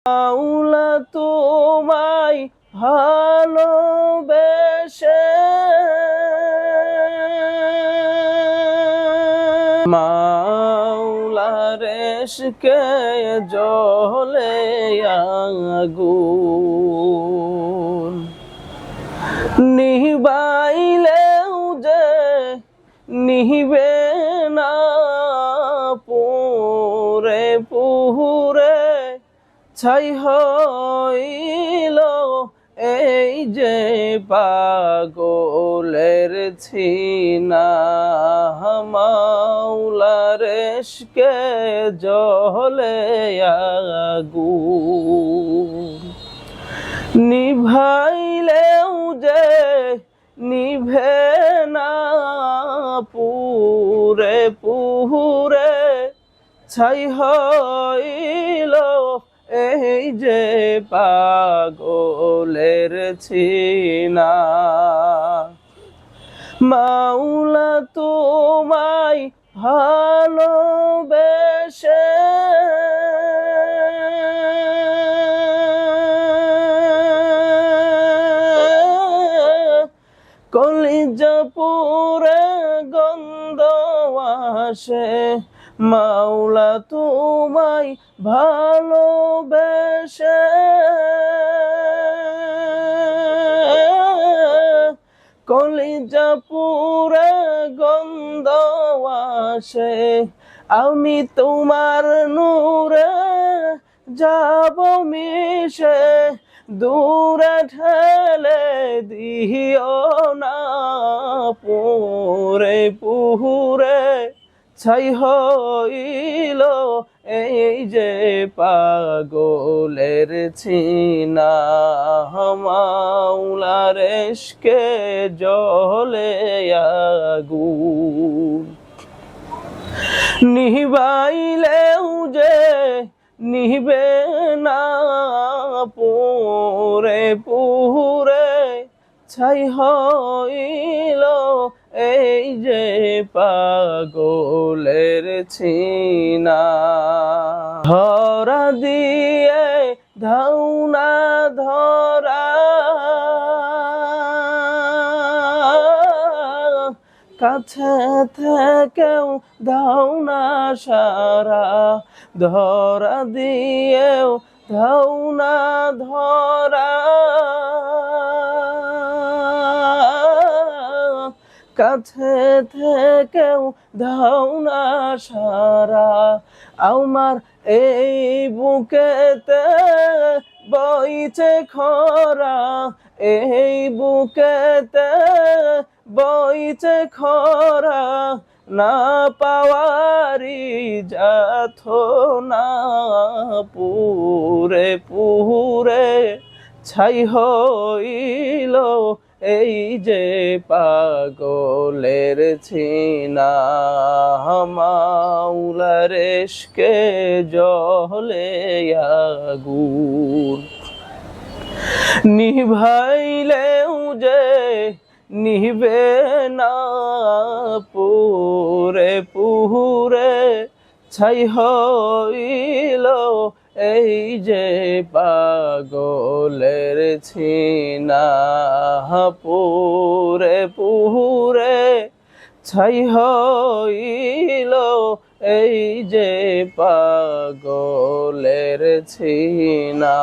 মাওলা তোমায় ভালোবেসে মাওলার ইশকে জ্বলে আগুন, নিভাইলেও যে নিবে না, পুরে পুরে ছাই হইল এই যে পাগলের ছিনা। মাওলার ইশকে জ্বলে আগুন, নিভাইলেও যে নিভে না, পুরে পুরে ছাই হইল এই যে পাগলের ছিনা। মাওলা তোমায় ভালোবেসে কলিজা পুরে গন্ধ আসে, মাওলা তোমায় ভালোবেসে কলিজা পুরে গন্ধ আসে। আমি তোমার নূরে যাব মিশে, দূরে ঠেলে দিও না, পুরে পুরে ছাই হইল এই যে পাগলের ছিনা। মাওলার ইশকে জ্বলে আগুন, নিভাইলেও যে নিবে না, পুরে পুরে ছাই হইল এই যে পাগলের ছিনা। ধরা দিয়ে ধাও না ধরা, কাছে থেকেও দাও না সারা, ধরা দিয়েও দাও না ধরা, কাছে থেকেও দাও না সারা। আমার এই বুকেতে বইছে খরা, এই বুকেতে বইছে খরা, না পাওয়ারি যাথ না, পুরে পুরে ছাই হইল এই যে পাগলের ছিনা। মাওলার ইশকে জ্বলে আগুন, নিভাইলেও যে নিবে না, পুরে পুরে ছাই হইল এই যে পাগলের ছিনা। পুরে পুরে ছাই হইল এই যে পাগলের ছিনা।